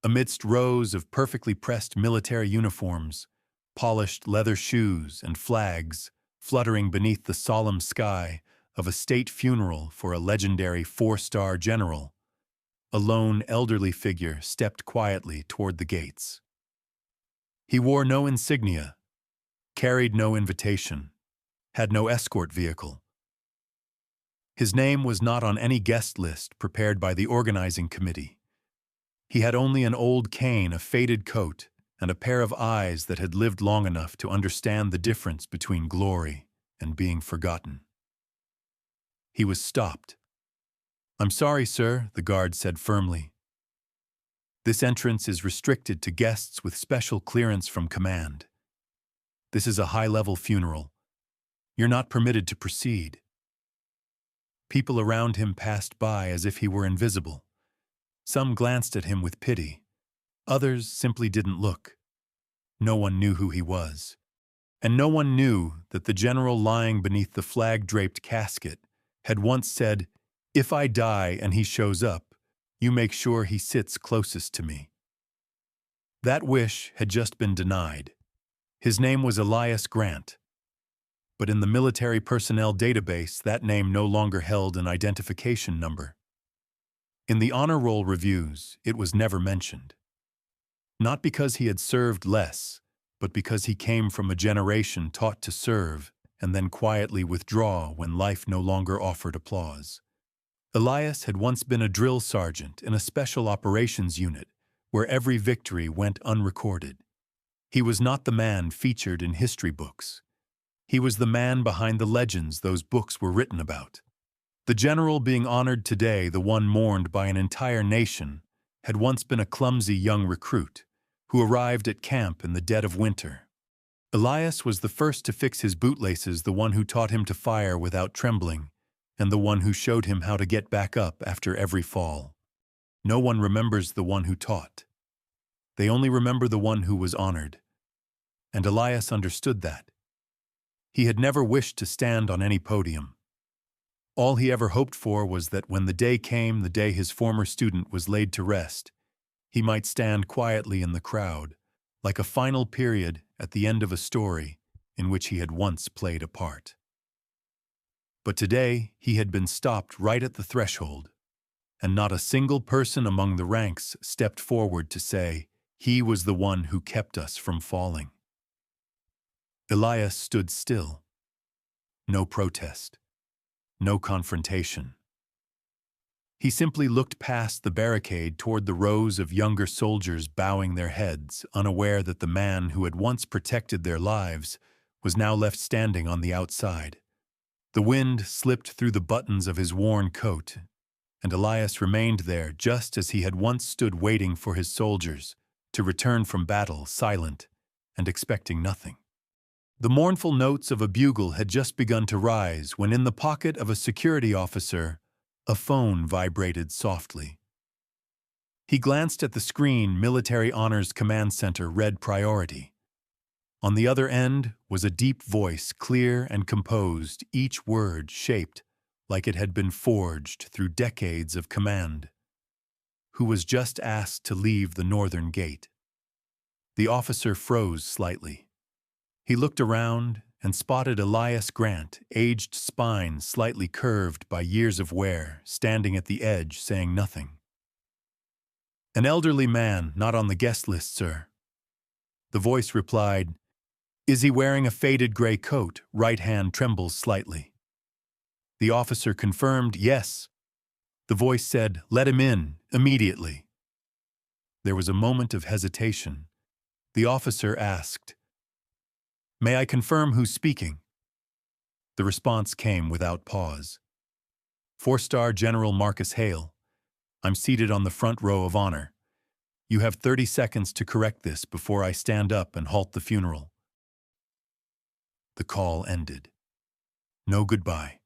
Amidst rows of perfectly pressed military uniforms, polished leather shoes, and flags fluttering beneath the solemn sky of a state funeral for a legendary four-star general, a lone elderly figure stepped quietly toward the gates. He wore no insignia, carried no invitation, had no escort vehicle. His name was not on any guest list prepared by the organizing committee. He had only an old cane, a faded coat, and a pair of eyes that had lived long enough to understand the difference between glory and being forgotten. He was stopped. "I'm sorry, sir," the guard said firmly. "This entrance is restricted to guests with special clearance from command. This is a high-level funeral. You're not permitted to proceed." People around him passed by as if he were invisible. Some glanced at him with pity. Others simply didn't look. No one knew who he was. And no one knew that the general lying beneath the flag-draped casket had once said, "If I die and he shows up, you make sure he sits closest to me." That wish had just been denied. His name was Elias Grant. But in the military personnel database, that name no longer held an identification number. In the honor roll reviews, it was never mentioned. Not because he had served less, but because he came from a generation taught to serve and then quietly withdraw when life no longer offered applause. Elias had once been a drill sergeant in a special operations unit where every victory went unrecorded. He was not the man featured in history books. He was the man behind the legends those books were written about. The general being honored today, the one mourned by an entire nation, had once been a clumsy young recruit who arrived at camp in the dead of winter. Elias was the first to fix his bootlaces, the one who taught him to fire without trembling, and the one who showed him how to get back up after every fall. No one remembers the one who taught. They only remember the one who was honored. And Elias understood that. He had never wished to stand on any podium. All he ever hoped for was that when the day came, the day his former student was laid to rest, he might stand quietly in the crowd, like a final period at the end of a story in which he had once played a part. But today he had been stopped right at the threshold, and not a single person among the ranks stepped forward to say, "He was the one who kept us from falling." Elias stood still. No protest. No confrontation. He simply looked past the barricade toward the rows of younger soldiers bowing their heads, unaware that the man who had once protected their lives was now left standing on the outside. The wind slipped through the buttons of his worn coat, and Elias remained there just as he had once stood waiting for his soldiers to return from battle, silent and expecting nothing. The mournful notes of a bugle had just begun to rise when in the pocket of a security officer, a phone vibrated softly. He glanced at the screen. Military Honors Command Center read priority. On the other end was a deep voice, clear and composed, each word shaped like it had been forged through decades of command. "Who was just asked to leave the northern gate." The officer froze slightly. He looked around and spotted Elias Grant, aged spine slightly curved by years of wear, standing at the edge, saying nothing. "An elderly man, not on the guest list, sir." The voice replied, "Is he wearing a faded gray coat?" Right hand trembles slightly. The officer confirmed, "Yes." The voice said, "Let him in, immediately." There was a moment of hesitation. The officer asked, "May I confirm who's speaking?" The response came without pause. "Four-star General Marcus Hale. I'm seated on the front row of honor. You have 30 seconds to correct this before I stand up and halt the funeral." The call ended. No goodbye.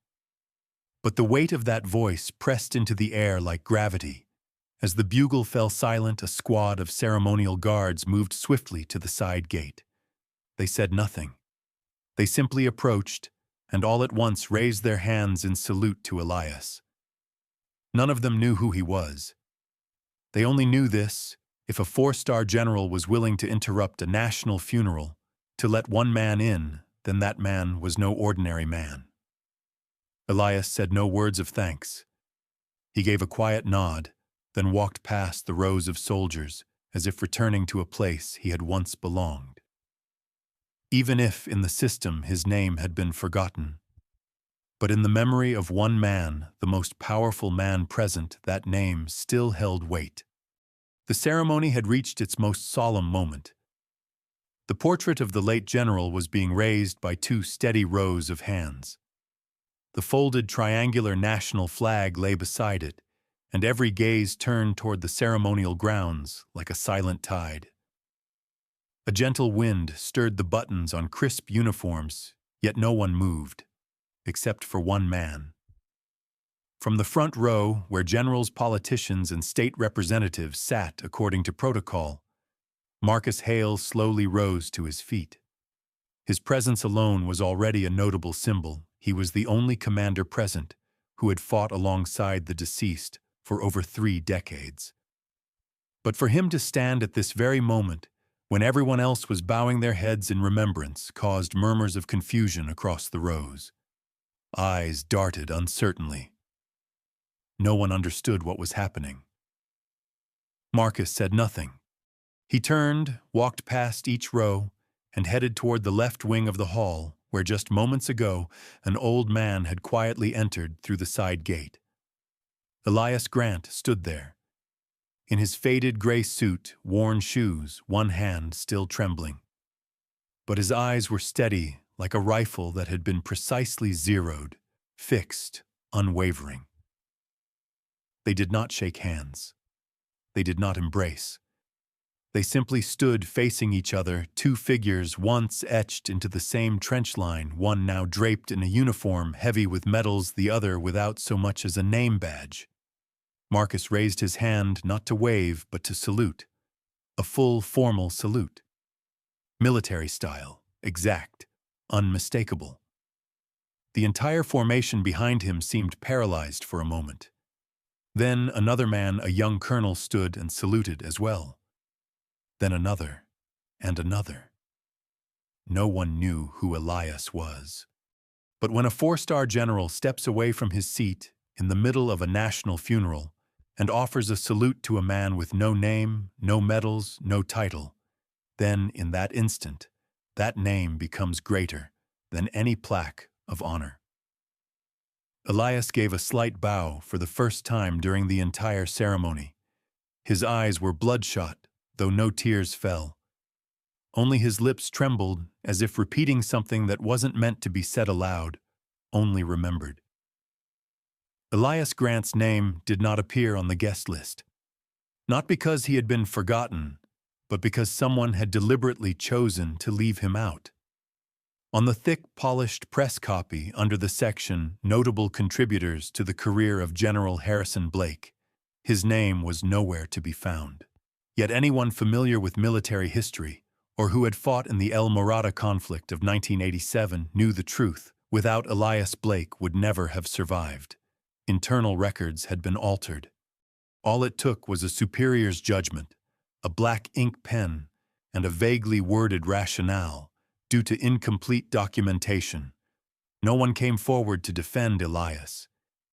But the weight of that voice pressed into the air like gravity. As the bugle fell silent, a squad of ceremonial guards moved swiftly to the side gate. They said nothing. They simply approached, and all at once raised their hands in salute to Elias. None of them knew who he was. They only knew this: If a four-star general was willing to interrupt a national funeral to let one man in, then that man was no ordinary man. Elias said no words of thanks. He gave a quiet nod, then walked past the rows of soldiers as if returning to a place he had once belonged. Even if in the system his name had been forgotten, but in the memory of one man, the most powerful man present, that name still held weight. The ceremony had reached its most solemn moment. The portrait of the late general was being raised by two steady rows of hands. The folded triangular national flag lay beside it, and every gaze turned toward the ceremonial grounds like a silent tide. A gentle wind stirred the buttons on crisp uniforms, yet no one moved, except for one man. From the front row, where generals, politicians, and state representatives sat according to protocol, Marcus Hale slowly rose to his feet. His presence alone was already a notable symbol. He was the only commander present who had fought alongside the deceased for over 3 decades. But for him to stand at this very moment, when everyone else was bowing their heads in remembrance, caused murmurs of confusion across the rows. Eyes darted uncertainly. No one understood what was happening. Marcus said nothing. He turned, walked past each row, and headed toward the left wing of the hall, where just moments ago an old man had quietly entered through the side gate. Elias Grant stood there. In his faded gray suit, worn shoes, one hand still trembling. But his eyes were steady, like a rifle that had been precisely zeroed, fixed, unwavering. They did not shake hands. They did not embrace. They simply stood facing each other, two figures once etched into the same trench line, one now draped in a uniform heavy with medals, the other without so much as a name badge. Marcus raised his hand not to wave, but to salute. A full, formal salute. Military style, exact, unmistakable. The entire formation behind him seemed paralyzed for a moment. Then another man, a young colonel, stood and saluted as well. Then another, and another. No one knew who Elias was. But when a 4-star general steps away from his seat in the middle of a national funeral and offers a salute to a man with no name, no medals, no title, then in that instant, that name becomes greater than any plaque of honor. Elias gave a slight bow for the first time during the entire ceremony. His eyes were bloodshot, though no tears fell. Only his lips trembled, as if repeating something that wasn't meant to be said aloud, only remembered. Elias Grant's name did not appear on the guest list. Not because he had been forgotten, but because someone had deliberately chosen to leave him out. On the thick, polished press copy under the section Notable Contributors to the Career of General Harrison Blake, his name was nowhere to be found. Yet anyone familiar with military history, or who had fought in the El Morata conflict of 1987, knew the truth. Without Elias, Blake would never have survived. Internal records had been altered. All it took was a superior's judgment, a black ink pen, and a vaguely worded rationale, due to incomplete documentation. No one came forward to defend Elias.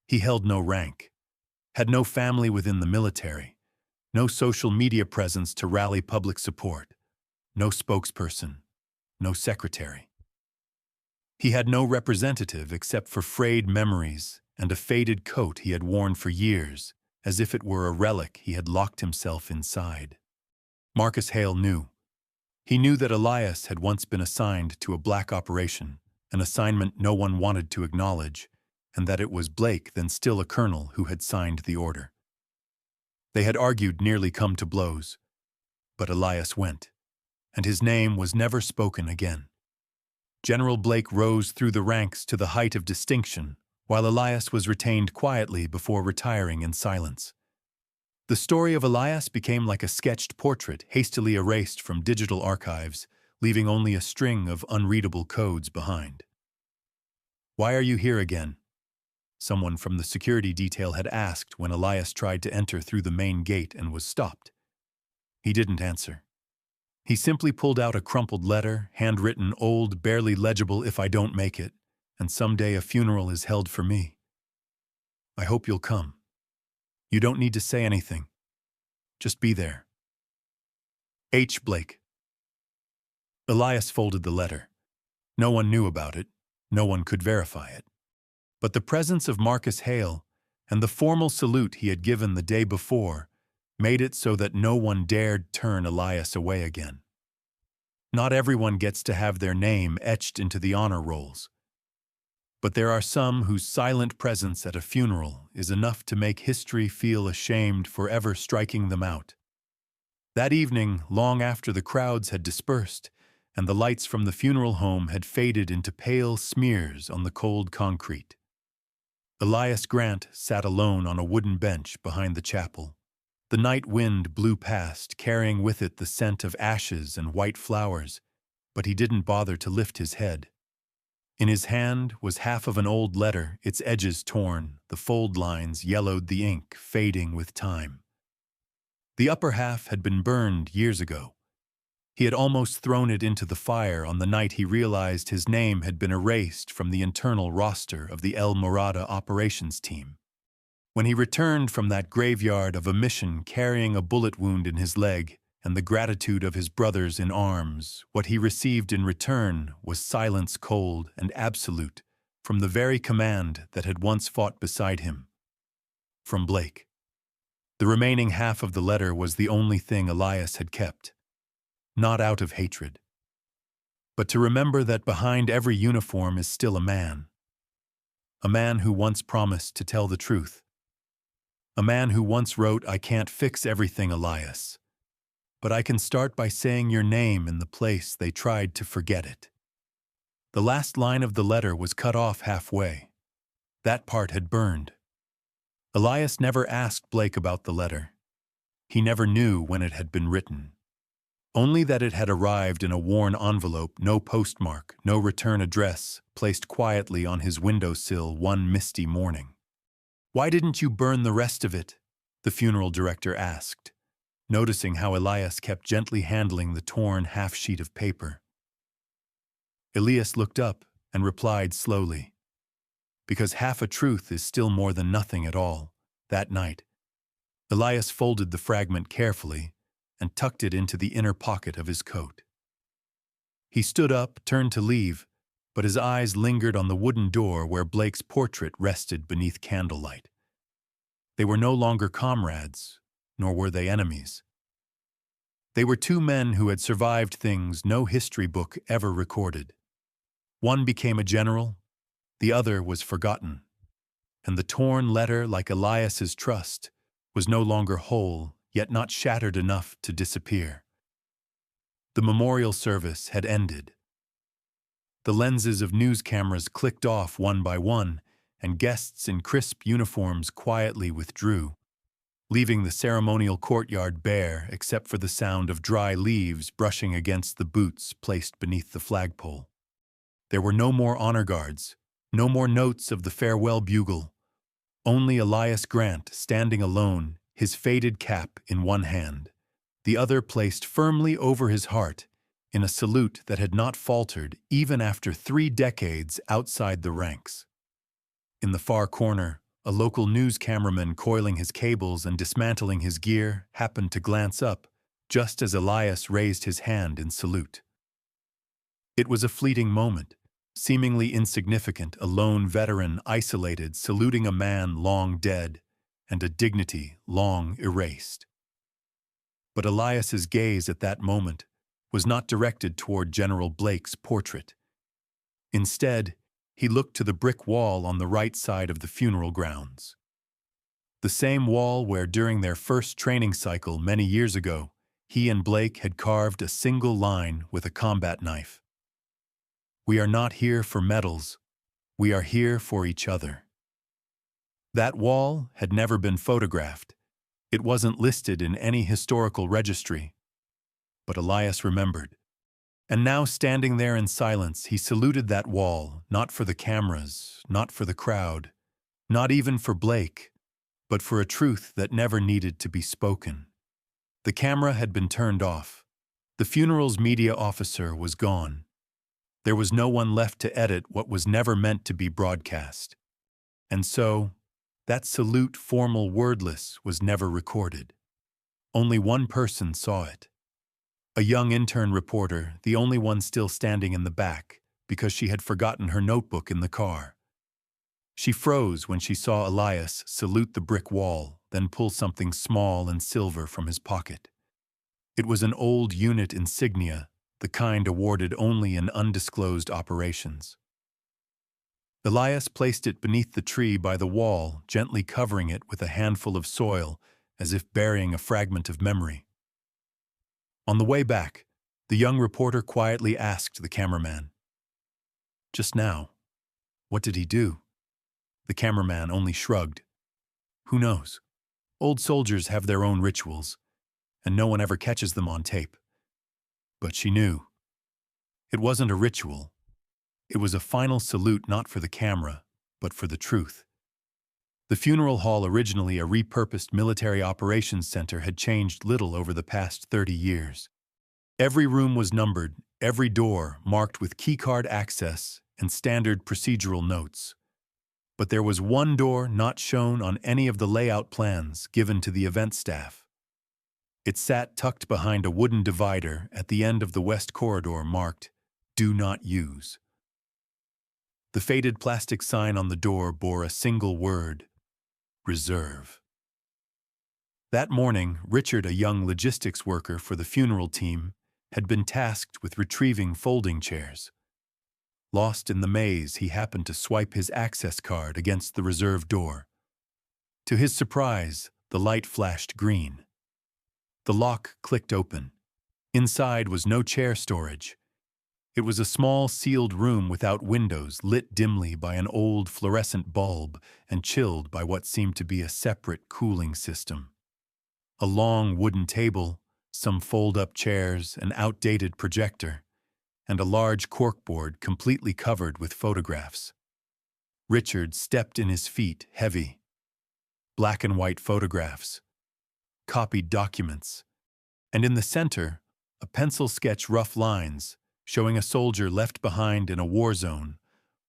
He held no rank, had no family within the military, no social media presence to rally public support, no spokesperson, no secretary. He had no representative except for frayed memories and a faded coat he had worn for years, as if it were a relic he had locked himself inside. Marcus Hale knew. He knew that Elias had once been assigned to a black operation, an assignment no one wanted to acknowledge, and that it was Blake, then still a colonel, who had signed the order. They had argued, nearly come to blows, but Elias went, and his name was never spoken again. General Blake rose through the ranks to the height of distinction, while Elias was retained quietly before retiring in silence. The story of Elias became like a sketched portrait hastily erased from digital archives, leaving only a string of unreadable codes behind. "Why are you here again?" someone from the security detail had asked when Elias tried to enter through the main gate and was stopped. He didn't answer. He simply pulled out a crumpled letter, handwritten, old, barely legible, "If I don't make it, and someday a funeral is held for me. I hope you'll come. You don't need to say anything. Just be there. H. Blake." Elias folded the letter. No one knew about it. No one could verify it. But the presence of Marcus Hale and the formal salute he had given the day before made it so that no one dared turn Elias away again. Not everyone gets to have their name etched into the honor rolls. But there are some whose silent presence at a funeral is enough to make history feel ashamed for ever striking them out. That evening, long after the crowds had dispersed and the lights from the funeral home had faded into pale smears on the cold concrete, Elias Grant sat alone on a wooden bench behind the chapel. The night wind blew past, carrying with it the scent of ashes and white flowers, but he didn't bother to lift his head. In his hand was half of an old letter, its edges torn, the fold lines yellowed, the ink fading with time. The upper half had been burned years ago. He had almost thrown it into the fire on the night he realized his name had been erased from the internal roster of the El Morada operations team. When he returned from that graveyard of a mission carrying a bullet wound in his leg and the gratitude of his brothers in arms, what he received in return was silence cold and absolute from the very command that had once fought beside him. From Blake. The remaining half of the letter was the only thing Elias had kept. Not out of hatred, but to remember that behind every uniform is still a man who once promised to tell the truth, a man who once wrote, "I can't fix everything, Elias, but I can start by saying your name in the place they tried to forget it." The last line of the letter was cut off halfway. That part had burned. Elias never asked Blake about the letter. He never knew when it had been written. Only that it had arrived in a worn envelope, no postmark, no return address, placed quietly on his windowsill one misty morning. "Why didn't you burn the rest of it?" the funeral director asked, noticing how Elias kept gently handling the torn half-sheet of paper. Elias looked up and replied slowly, "Because half a truth is still more than nothing at all." That night, Elias folded the fragment carefully and tucked it into the inner pocket of his coat. He stood up, turned to leave, but his eyes lingered on the wooden door where Blake's portrait rested beneath candlelight. They were no longer comrades, nor were they enemies. They were two men who had survived things no history book ever recorded. One became a general, the other was forgotten, and the torn letter, like Elias's trust, was no longer whole, yet not shattered enough to disappear. The memorial service had ended. The lenses of news cameras clicked off one by one, and guests in crisp uniforms quietly withdrew, leaving the ceremonial courtyard bare except for the sound of dry leaves brushing against the boots placed beneath the flagpole. There were no more honor guards, no more notes of the farewell bugle, only Elias Grant standing alone, his faded cap in one hand, the other placed firmly over his heart in a salute that had not faltered even after 3 decades outside the ranks. In the far corner, a local news cameraman coiling his cables and dismantling his gear happened to glance up just as Elias raised his hand in salute. It was a fleeting moment, seemingly insignificant, a lone veteran isolated saluting a man long dead and a dignity long erased. But Elias's gaze at that moment was not directed toward General Blake's portrait. Instead, he looked to the brick wall on the right side of the funeral grounds. The same wall where during their first training cycle many years ago, he and Blake had carved a single line with a combat knife. "We are not here for medals, we are here for each other." That wall had never been photographed. It wasn't listed in any historical registry. But Elias remembered. And now, standing there in silence, he saluted that wall, not for the cameras, not for the crowd, not even for Blake, but for a truth that never needed to be spoken. The camera had been turned off. The funeral's media officer was gone. There was no one left to edit what was never meant to be broadcast. And so, that salute, formal wordless, was never recorded. Only one person saw it. A young intern reporter, the only one still standing in the back, because she had forgotten her notebook in the car. She froze when she saw Elias salute the brick wall, then pull something small and silver from his pocket. It was an old unit insignia, the kind awarded only in undisclosed operations. Elias placed it beneath the tree by the wall, gently covering it with a handful of soil, as if burying a fragment of memory. On the way back, the young reporter quietly asked the cameraman, "Just now, what did he do?" The cameraman only shrugged. "Who knows? Old soldiers have their own rituals, and no one ever catches them on tape." But she knew. It wasn't a ritual. It was a final salute not for the camera, but for the truth. The funeral hall, originally a repurposed military operations center, had changed little over the past 30 years. Every room was numbered, every door marked with keycard access and standard procedural notes. But there was one door not shown on any of the layout plans given to the event staff. It sat tucked behind a wooden divider at the end of the west corridor marked, "Do Not Use." The faded plastic sign on the door bore a single word, "Reserve." That morning, Richard, a young logistics worker for the funeral team, had been tasked with retrieving folding chairs. Lost in the maze, he happened to swipe his access card against the reserve door. To his surprise, the light flashed green. The lock clicked open. Inside was no chair storage. It was a small, sealed room without windows, lit dimly by an old fluorescent bulb and chilled by what seemed to be a separate cooling system. A long wooden table, some fold-up chairs, an outdated projector, and a large corkboard completely covered with photographs. Richard stepped in his feet, heavy. Black and white photographs, copied documents, and in the center, a pencil sketch rough lines showing a soldier left behind in a war zone,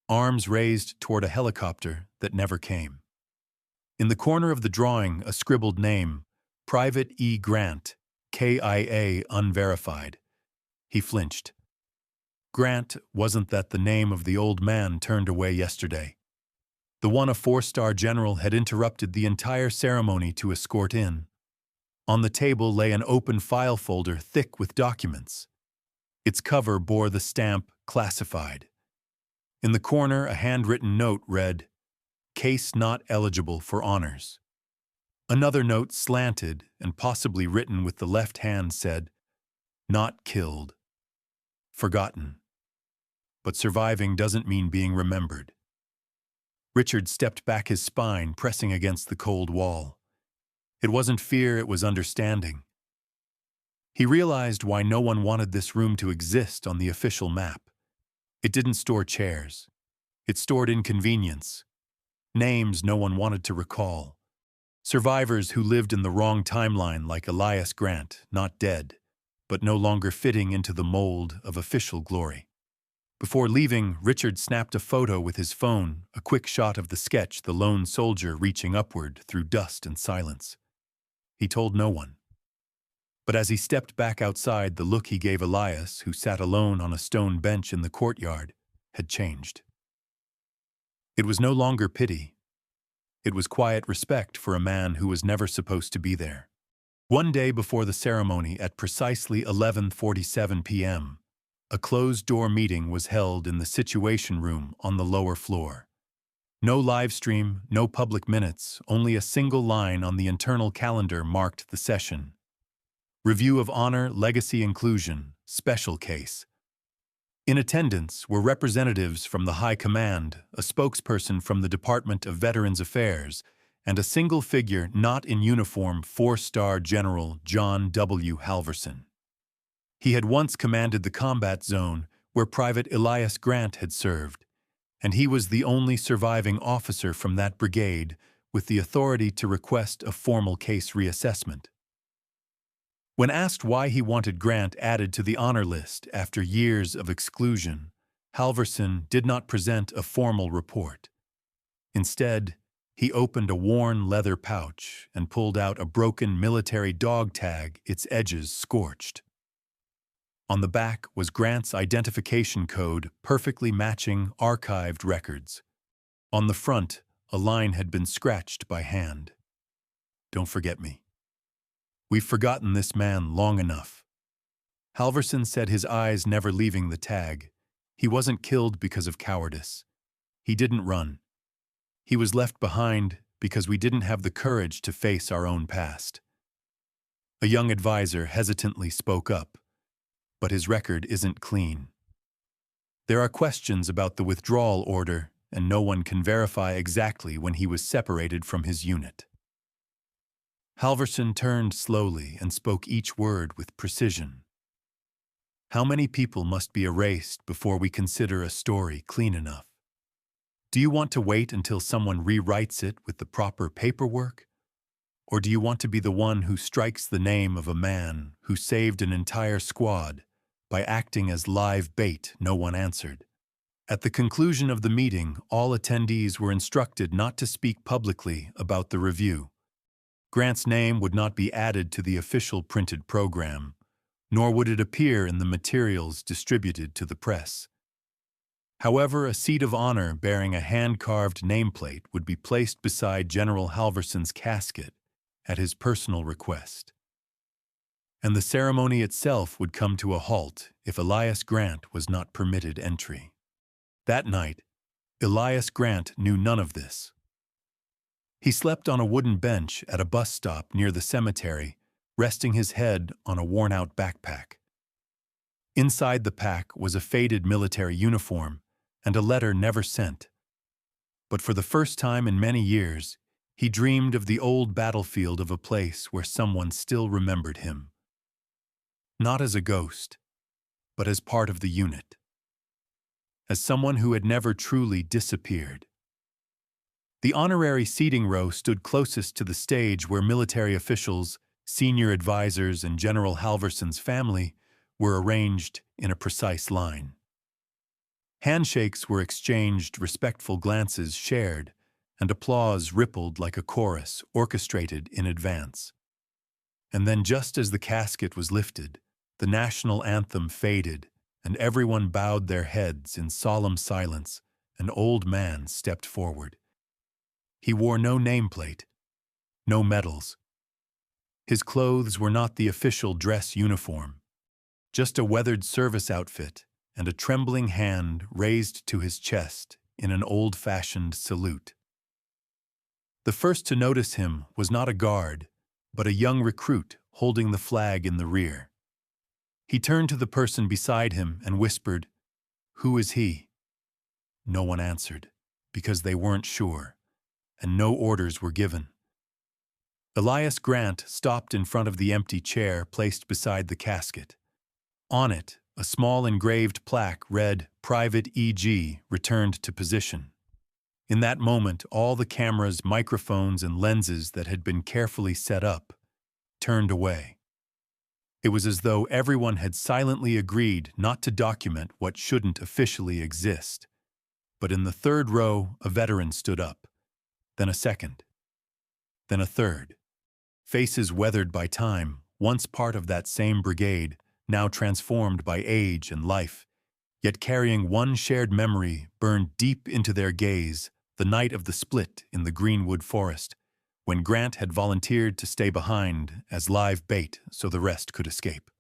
arms raised toward a helicopter that never came. In the corner of the drawing, a scribbled name, Private E. Grant, KIA unverified. He flinched. Grant, wasn't that the name of the old man turned away yesterday? The one a 4-star general had interrupted the entire ceremony to escort in. On the table lay an open file folder thick with documents. Its cover bore the stamp, "Classified." In the corner, a handwritten note read, "Case not eligible for honors." Another note, slanted and possibly written with the left hand, said, "Not killed. Forgotten. But surviving doesn't mean being remembered." Richard stepped back, his spine pressing against the cold wall. It wasn't fear, it was understanding. He realized why no one wanted this room to exist on the official map. It didn't store chairs. It stored inconvenience. Names no one wanted to recall. Survivors who lived in the wrong timeline, like Elias Grant, not dead, but no longer fitting into the mold of official glory. Before leaving, Richard snapped a photo with his phone, a quick shot of the sketch, the lone soldier reaching upward through dust and silence. He told no one. But as he stepped back outside, the look he gave Elias, who sat alone on a stone bench in the courtyard, had changed. It was no longer pity. It was quiet respect for a man who was never supposed to be there. One day before the ceremony, at precisely 11:47 p.m., a closed-door meeting was held in the Situation Room on the lower floor. No live stream, no public minutes, only a single line on the internal calendar marked the session. Review of Honor, Legacy, Inclusion, Special Case. In attendance were representatives from the High Command, a spokesperson from the Department of Veterans Affairs, and a single figure not in uniform, 4-star General John W. Halverson. He had once commanded the combat zone where Private Elias Grant had served, and he was the only surviving officer from that brigade with the authority to request a formal case reassessment. When asked why he wanted Grant added to the honor list after years of exclusion, Halverson did not present a formal report. Instead, he opened a worn leather pouch and pulled out a broken military dog tag, its edges scorched. On the back was Grant's identification code, perfectly matching archived records. On the front, a line had been scratched by hand. "Don't forget me. We've forgotten this man long enough." Halverson said, his eyes never leaving the tag. He wasn't killed because of cowardice. He didn't run. He was left behind because we didn't have the courage to face our own past. A young advisor hesitantly spoke up, "But his record isn't clean. There are questions about the withdrawal order, and no one can verify exactly when he was separated from his unit." Halverson turned slowly and spoke each word with precision. "How many people must be erased before we consider a story clean enough? Do you want to wait until someone rewrites it with the proper paperwork? Or do you want to be the one who strikes the name of a man who saved an entire squad by acting as live bait?" No one answered. At the conclusion of the meeting, all attendees were instructed not to speak publicly about the review. Grant's name would not be added to the official printed program, nor would it appear in the materials distributed to the press. However, a seat of honor bearing a hand-carved nameplate would be placed beside General Halverson's casket at his personal request. And the ceremony itself would come to a halt if Elias Grant was not permitted entry. That night, Elias Grant knew none of this. He slept on a wooden bench at a bus stop near the cemetery, resting his head on a worn-out backpack. Inside the pack was a faded military uniform and a letter never sent. But for the first time in many years, he dreamed of the old battlefield of a place where someone still remembered him. Not as a ghost, but as part of the unit. As someone who had never truly disappeared. The honorary seating row stood closest to the stage where military officials, senior advisors, and General Halverson's family were arranged in a precise line. Handshakes were exchanged, respectful glances shared, and applause rippled like a chorus orchestrated in advance. And then, just as the casket was lifted, the national anthem faded, and everyone bowed their heads in solemn silence. An old man stepped forward. He wore no nameplate, no medals. His clothes were not the official dress uniform, just a weathered service outfit and a trembling hand raised to his chest in an old-fashioned salute. The first to notice him was not a guard, but a young recruit holding the flag in the rear. He turned to the person beside him and whispered, "Who is he?" No one answered, because they weren't sure, and no orders were given. Elias Grant stopped in front of the empty chair placed beside the casket. On it, a small engraved plaque read, "Private E.G. returned to position." In that moment, all the cameras, microphones, and lenses that had been carefully set up turned away. It was as though everyone had silently agreed not to document what shouldn't officially exist. But in the third row, a veteran stood up, then a second, then a third. Faces weathered by time, once part of that same brigade, now transformed by age and life, yet carrying one shared memory burned deep into their gaze, the night of the split in the Greenwood Forest, when Grant had volunteered to stay behind as live bait so the rest could escape.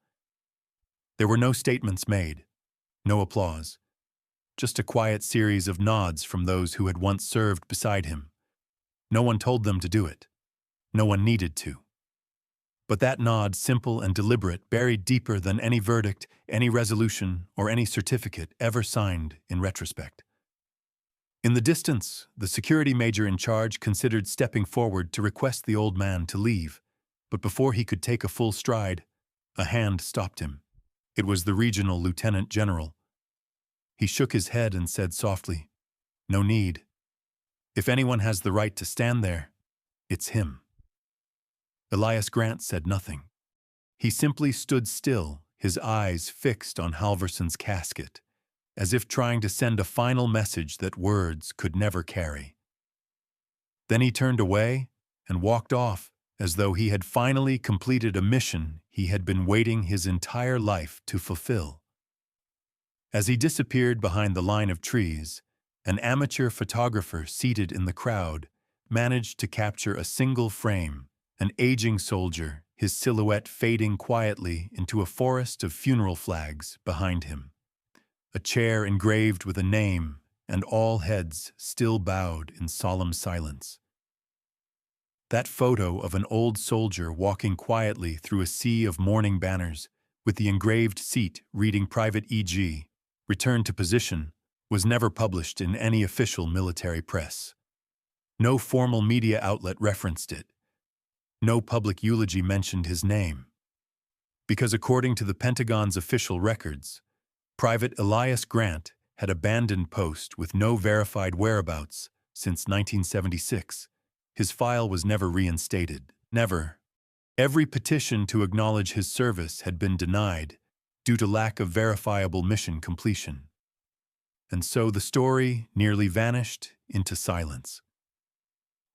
There were no statements made, no applause, just a quiet series of nods from those who had once served beside him. No one told them to do it. No one needed to. But that nod, simple and deliberate, buried deeper than any verdict, any resolution, or any certificate ever signed in retrospect. In the distance, the security major in charge considered stepping forward to request the old man to leave, but before he could take a full stride, a hand stopped him. It was the regional lieutenant general. He shook his head and said softly, "No need. If anyone has the right to stand there, it's him." Elias Grant said nothing. He simply stood still, his eyes fixed on Halverson's casket, as if trying to send a final message that words could never carry. Then he turned away and walked off as though he had finally completed a mission he had been waiting his entire life to fulfill. As he disappeared behind the line of trees, an amateur photographer seated in the crowd managed to capture a single frame, an aging soldier, his silhouette fading quietly into a forest of funeral flags behind him. A chair engraved with a name, and all heads still bowed in solemn silence. That photo of an old soldier walking quietly through a sea of mourning banners, with the engraved seat reading Private E.G., Return to Position, was never published in any official military press. No formal media outlet referenced it. No public eulogy mentioned his name. Because according to the Pentagon's official records, Private Elias Grant had abandoned post with no verified whereabouts since 1976. His file was never reinstated. Never. Every petition to acknowledge his service had been denied due to lack of verifiable mission completion. And so the story nearly vanished into silence.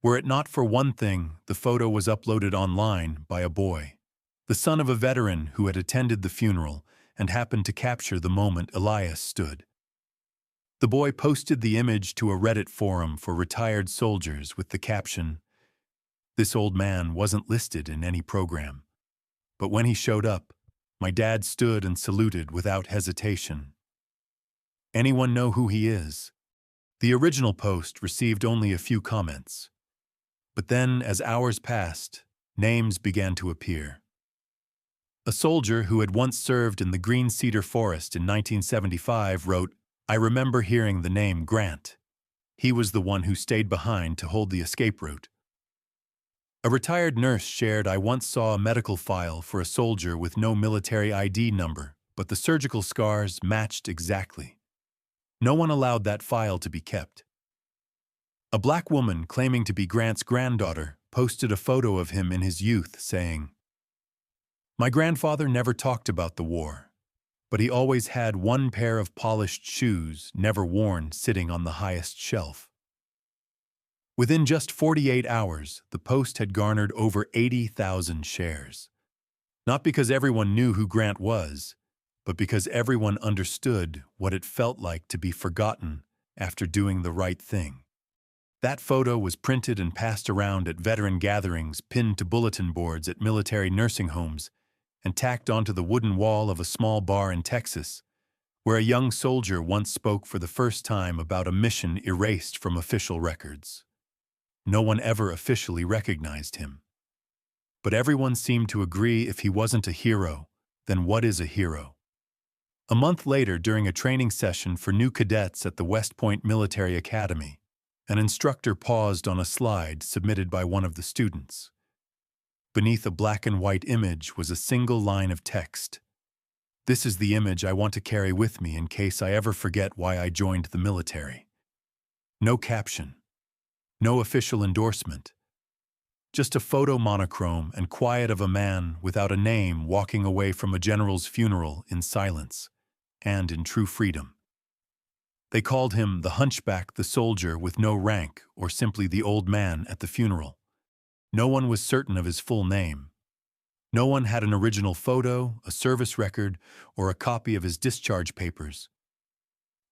Were it not for one thing, the photo was uploaded online by a boy, the son of a veteran who had attended the funeral and happened to capture the moment Elias stood. The boy posted the image to a Reddit forum for retired soldiers with the caption, "This old man wasn't listed in any program, but when he showed up, my dad stood and saluted without hesitation. Anyone know who he is?" The original post received only a few comments. But then, as hours passed, names began to appear. A soldier who had once served in the Green Cedar Forest in 1975 wrote, "I remember hearing the name Grant. He was the one who stayed behind to hold the escape route." A retired nurse shared, "I once saw a medical file for a soldier with no military ID number, but the surgical scars matched exactly. No one allowed that file to be kept." A black woman claiming to be Grant's granddaughter posted a photo of him in his youth saying, "My grandfather never talked about the war, but he always had one pair of polished shoes never worn sitting on the highest shelf." Within just 48 hours, the post had garnered over 80,000 shares. Not because everyone knew who Grant was, but because everyone understood what it felt like to be forgotten after doing the right thing. That photo was printed and passed around at veteran gatherings, pinned to bulletin boards at military nursing homes, and tacked onto the wooden wall of a small bar in Texas, where a young soldier once spoke for the first time about a mission erased from official records. No one ever officially recognized him. But everyone seemed to agree if he wasn't a hero, then what is a hero? A month later, during a training session for new cadets at the West Point Military Academy, an instructor paused on a slide submitted by one of the students. Beneath a black and white image was a single line of text. "This is the image I want to carry with me in case I ever forget why I joined the military." No caption. No official endorsement. Just a photo monochrome and quiet of a man without a name walking away from a general's funeral in silence and in true freedom. They called him the hunchback, the soldier with no rank, or simply the old man at the funeral. No one was certain of his full name. No one had an original photo, a service record, or a copy of his discharge papers.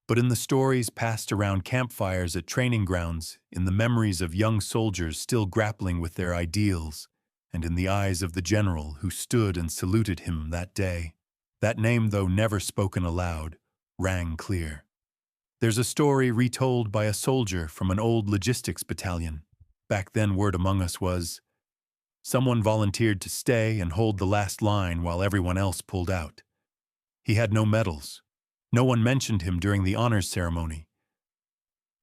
But in the stories passed around campfires at training grounds, in the memories of young soldiers still grappling with their ideals, and in the eyes of the general who stood and saluted him that day, that name, though never spoken aloud, rang clear. There's a story retold by a soldier from an old logistics battalion. Back then, word among us was, someone volunteered to stay and hold the last line while everyone else pulled out. He had no medals. No one mentioned him during the honors ceremony.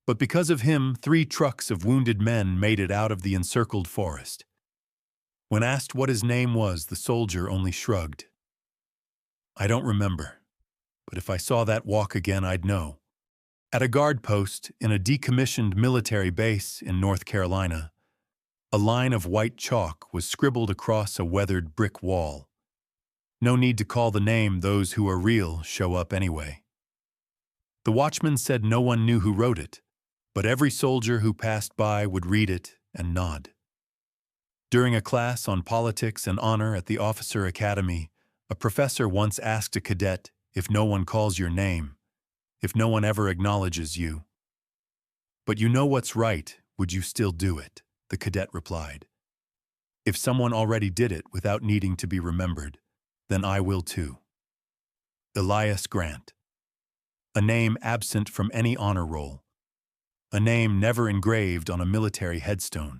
But because of him, 3 trucks of wounded men made it out of the encircled forest. When asked what his name was, the soldier only shrugged. "I don't remember, but if I saw that walk again, I'd know." At a guard post in a decommissioned military base in North Carolina, a line of white chalk was scribbled across a weathered brick wall. No need to call the name, those who are real show up anyway. The watchman said no one knew who wrote it, but every soldier who passed by would read it and nod. During a class on politics and honor at the Officer Academy, a professor once asked a cadet, if no one calls your name, if no one ever acknowledges you. But you know what's right, would you still do it? The cadet replied. If someone already did it without needing to be remembered, then I will too. Elias Grant. A name absent from any honor roll. A name never engraved on a military headstone.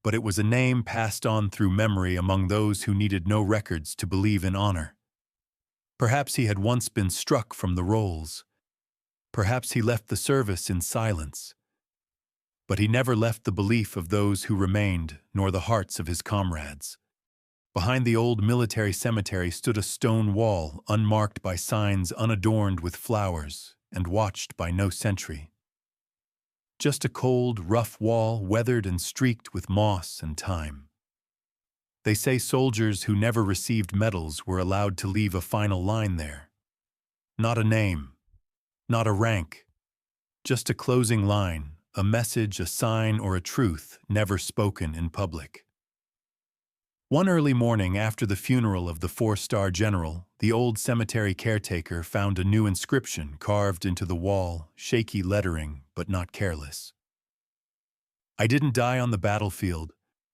But it was a name passed on through memory among those who needed no records to believe in honor. Perhaps he had once been struck from the rolls. Perhaps he left the service in silence. But he never left the belief of those who remained, nor the hearts of his comrades. Behind the old military cemetery stood a stone wall, unmarked by signs, unadorned with flowers, and watched by no sentry. Just a cold, rough wall, weathered and streaked with moss and time. They say soldiers who never received medals were allowed to leave a final line there. Not a name, not a rank, just a closing line, a message, a sign, or a truth never spoken in public. One early morning after the funeral of the 4-star general, the old cemetery caretaker found a new inscription carved into the wall, shaky lettering, but not careless. I didn't die on the battlefield,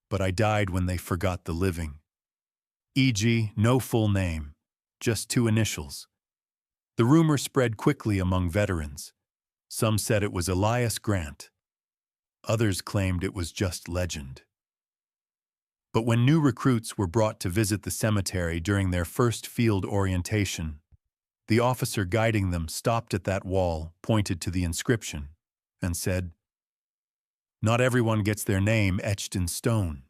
but I died when they forgot the living. E.g., no full name, just 2 initials. The rumor spread quickly among veterans. Some said it was Elias Grant. Others claimed it was just legend. But when new recruits were brought to visit the cemetery during their first field orientation, the officer guiding them stopped at that wall, pointed to the inscription, and said, "Not everyone gets their name etched in stone,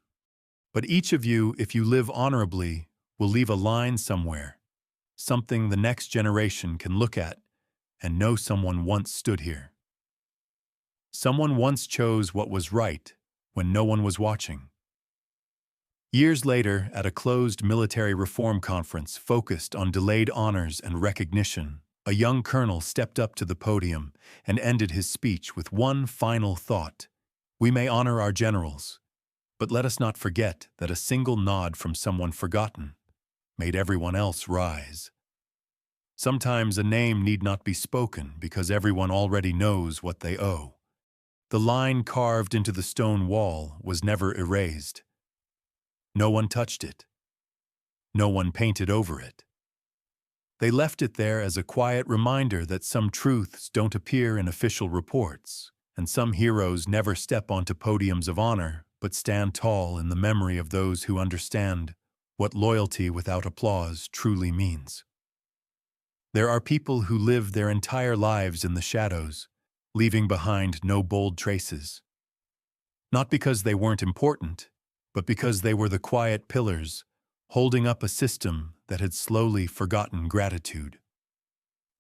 but each of you, if you live honorably, will leave a line somewhere, something the next generation can look at and know someone once stood here. Someone once chose what was right when no one was watching." Years later, at a closed military reform conference focused on delayed honors and recognition, a young colonel stepped up to the podium and ended his speech with one final thought. We may honor our generals, but let us not forget that a single nod from someone forgotten made everyone else rise. Sometimes a name need not be spoken because everyone already knows what they owe. The line carved into the stone wall was never erased. No one touched it. No one painted over it. They left it there as a quiet reminder that some truths don't appear in official reports, and some heroes never step onto podiums of honor, but stand tall in the memory of those who understand what loyalty without applause truly means. There are people who live their entire lives in the shadows, leaving behind no bold traces. Not because they weren't important, but because they were the quiet pillars, holding up a system that had slowly forgotten gratitude.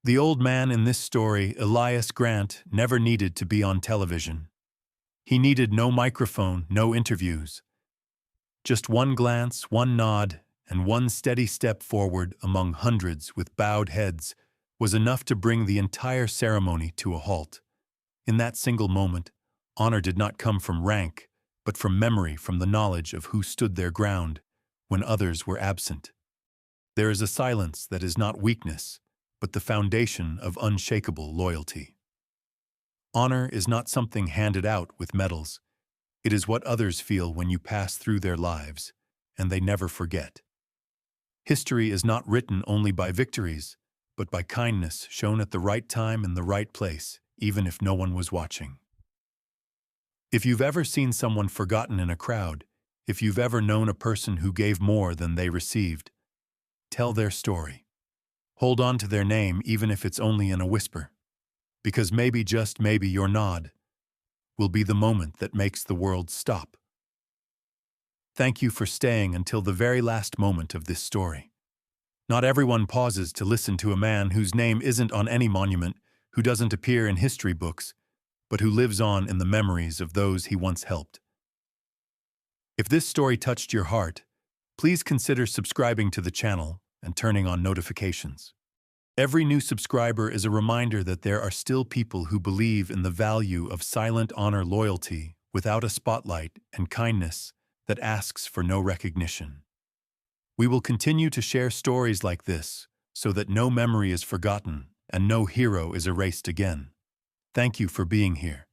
The old man in this story, Elias Grant, never needed to be on television. He needed no microphone, no interviews. Just one glance, one nod, and one steady step forward among hundreds with bowed heads was enough to bring the entire ceremony to a halt. In that single moment, honor did not come from rank, but from memory, from the knowledge of who stood their ground when others were absent. There is a silence that is not weakness, but the foundation of unshakable loyalty. Honor is not something handed out with medals. It is what others feel when you pass through their lives, and they never forget. History is not written only by victories, but by kindness shown at the right time in the right place, even if no one was watching. If you've ever seen someone forgotten in a crowd, if you've ever known a person who gave more than they received, tell their story. Hold on to their name even if it's only in a whisper, because maybe, just maybe, your nod will be the moment that makes the world stop. Thank you for staying until the very last moment of this story. Not everyone pauses to listen to a man whose name isn't on any monument, who doesn't appear in history books, but who lives on in the memories of those he once helped. If this story touched your heart, Please consider subscribing to the channel and turning on notifications. Every new subscriber is a reminder that there are still people who believe in the value of silent honor loyalty without a spotlight and kindness that asks for no recognition. We will continue to share stories like this so that no memory is forgotten and no hero is erased again. Thank you for being here.